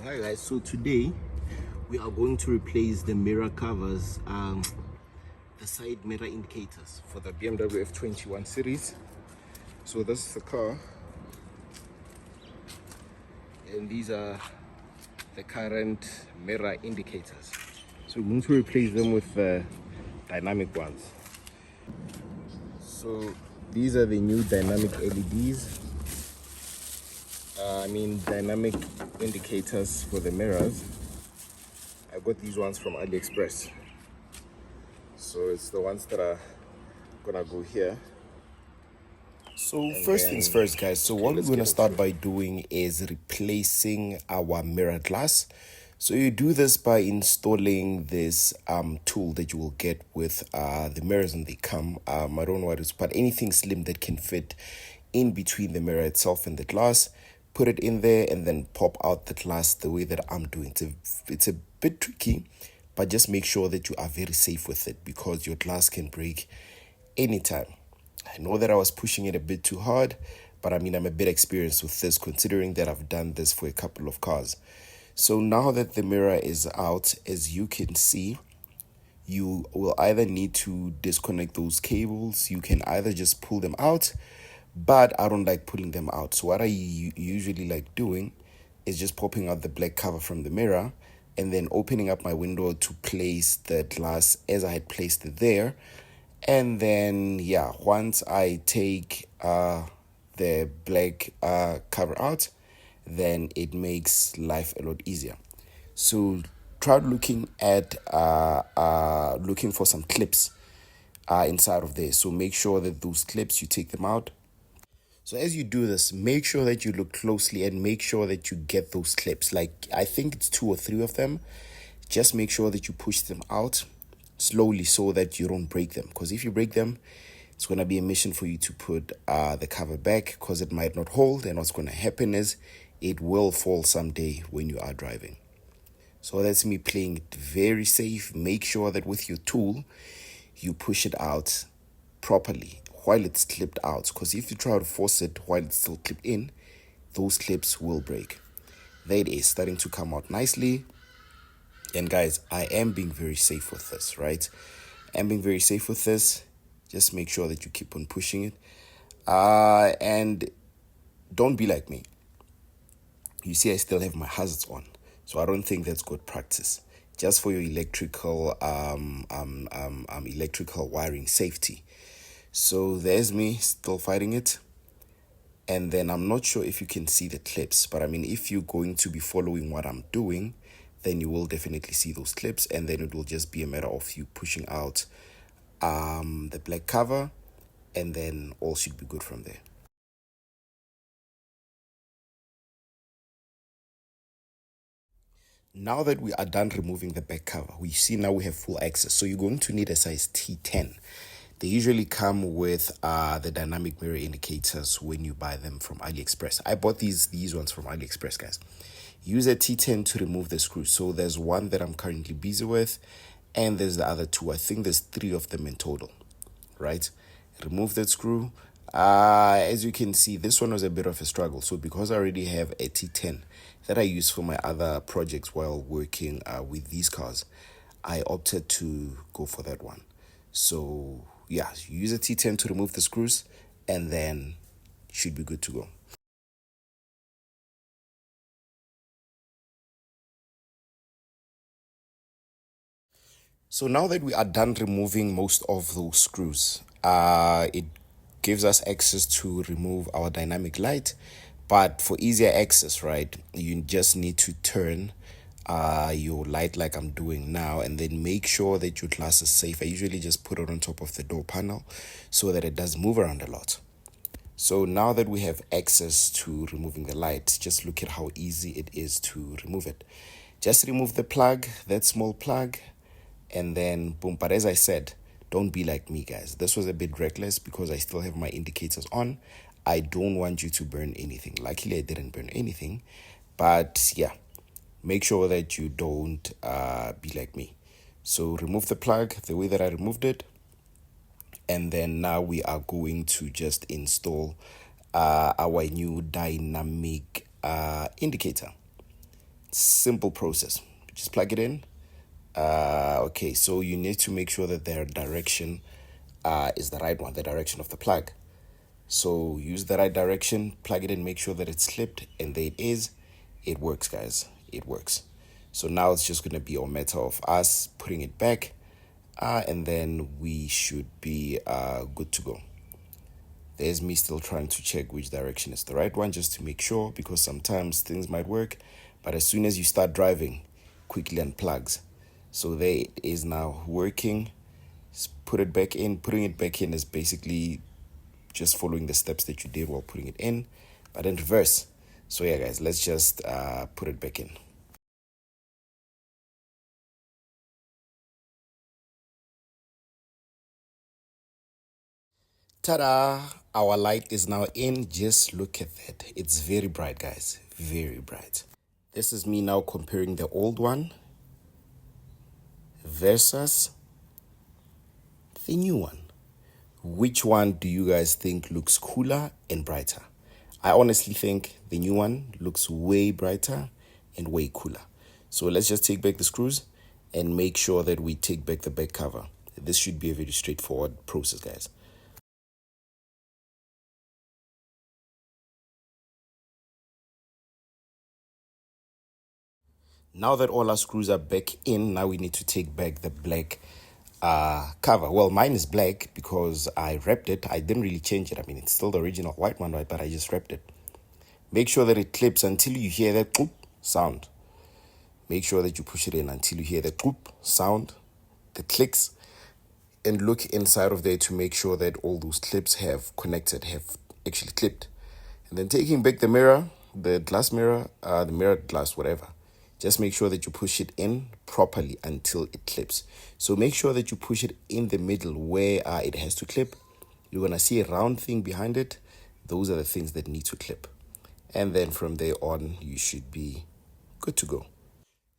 Hi guys, so today we are going to replace the mirror covers, the side mirror indicators for the BMW F21 series. So this is the car and these are the current mirror indicators. So we're going to replace them with the dynamic ones. So these are the new dynamic LEDs. Dynamic indicators for the mirrors. I got these ones from AliExpress. So it's the ones that are gonna go here. So first things first, guys. So what we're going to start by doing is replacing our mirror glass. So you do this by installing this tool that you will get with the mirrors, and they come. I don't know what it is, but anything slim that can fit in between the mirror itself and the glass. Put it in there and then pop out the glass the way that I'm doing. It's a bit tricky, but just make sure that you are very safe with it because your glass can break anytime. I know that I was pushing it a bit too hard, but I'm a bit experienced with this considering that I've done this for a couple of cars. So now that the mirror is out, as you can see, you will either need to disconnect those cables. You can either just pull them out, but I don't like pulling them out. So what I usually like doing is just popping out the black cover from the mirror and then opening up my window to place the glass as I had placed it there. And then, once I take the black cover out, then it makes life a lot easier. So try looking at looking for some clips inside of there. So make sure that those clips, you take them out. So as you do this, make sure that you look closely and make sure that you get those clips. Like, I think it's 2 or 3 of them. Just make sure that you push them out slowly so that you don't break them, because if you break them, it's going to be a mission for you to put the cover back, because it might not hold, and what's going to happen is it will fall someday when you are driving. So that's me playing it very safe. Make sure that with your tool you push it out properly while it's clipped out, because if you try to force it while it's still clipped in, those clips will break. There it is, starting to come out nicely. And guys, I am being very safe with this, right? I'm being very safe with this. Just make sure that you keep on pushing it. And don't be like me. You see, I still have my hazards on. So I don't think that's good practice. Just for your electrical electrical wiring safety. So there's me still fighting it. And then I'm not sure if you can see the clips, but if you're going to be following what I'm doing, then you will definitely see those clips, and then it will just be a matter of you pushing out the black cover, and then all should be good from there. Now that we are done removing the back cover, we see now we have full access. So you're going to need a size T10. They usually come with the dynamic mirror indicators when you buy them from AliExpress. I bought these ones from AliExpress, guys. Use a T10 to remove the screws. So there's one that I'm currently busy with, and there's the other 2. I think there's 3 of them in total, right? Remove that screw. As you can see, this one was a bit of a struggle. So because I already have a T10 that I use for my other projects while working with these cars, I opted to go for that one. So use a T10 to remove the screws, and then you should be good to go. So now that we are done removing most of those screws, it gives us access to remove our dynamic light. But for easier access, right, you just need to turn your light like I'm doing now, and then make sure that your glass is safe. I usually just put it on top of the door panel so that it does move around a lot. So now that we have access to removing the light, just look at how easy it is to remove it. Just remove the plug, that small plug, and then boom. But as I said, don't be like me, guys. This was a bit reckless because I still have my indicators on. I don't want you to burn anything. Luckily, I didn't burn anything. But make sure that you don't be like me. So remove the plug the way that I removed it. And then now we are going to just install our new dynamic indicator. Simple process. Just plug it in. Okay, so you need to make sure that their direction is the right one, the direction of the plug. So use the right direction, plug it in, make sure that it's clipped, and there it is. It works, guys. It works. So now it's just going to be a matter of us putting it back, and then we should be good to go. There's me still trying to check which direction is the right one, just to make sure, because sometimes things might work, but as soon as you start driving, quickly unplugs. So there it is now working. Just put it back in. Putting it back in is basically just following the steps that you did while putting it in, but in reverse. So yeah, guys, let's just put it back in. Ta-da! Our light is now in. Just look at that. It's very bright, guys. Very bright. This is me now comparing the old one versus the new one. Which one do you guys think looks cooler and brighter? I honestly think the new one looks way brighter and way cooler. So let's just take back the screws and make sure that we take back the back cover. This should be a very straightforward process, guys. Now that all our screws are back in, now we need to take back the black cover. Well, mine is black because I wrapped it. I didn't really change it. I mean, it's still the original white one, right? But I just wrapped it. Make sure that it clips until you hear that cloop sound. Make sure that you push it in until you hear the cloop sound, the clicks, and look inside of there to make sure that all those clips have connected, have actually clipped. And then taking back the mirror, the glass mirror, the mirror glass, whatever. Just make sure that you push it in properly until it clips. So make sure that you push it in the middle where it has to clip. You're going to see a round thing behind it. Those are the things that need to clip. And then from there on, you should be good to go.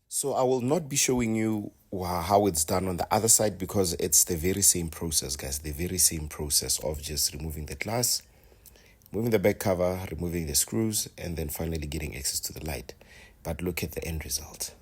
So I will not be showing you how it's done on the other side because it's the very same process, guys. The very same process of just removing the glass, removing the back cover, removing the screws, and then finally getting access to the light. But look at the end result.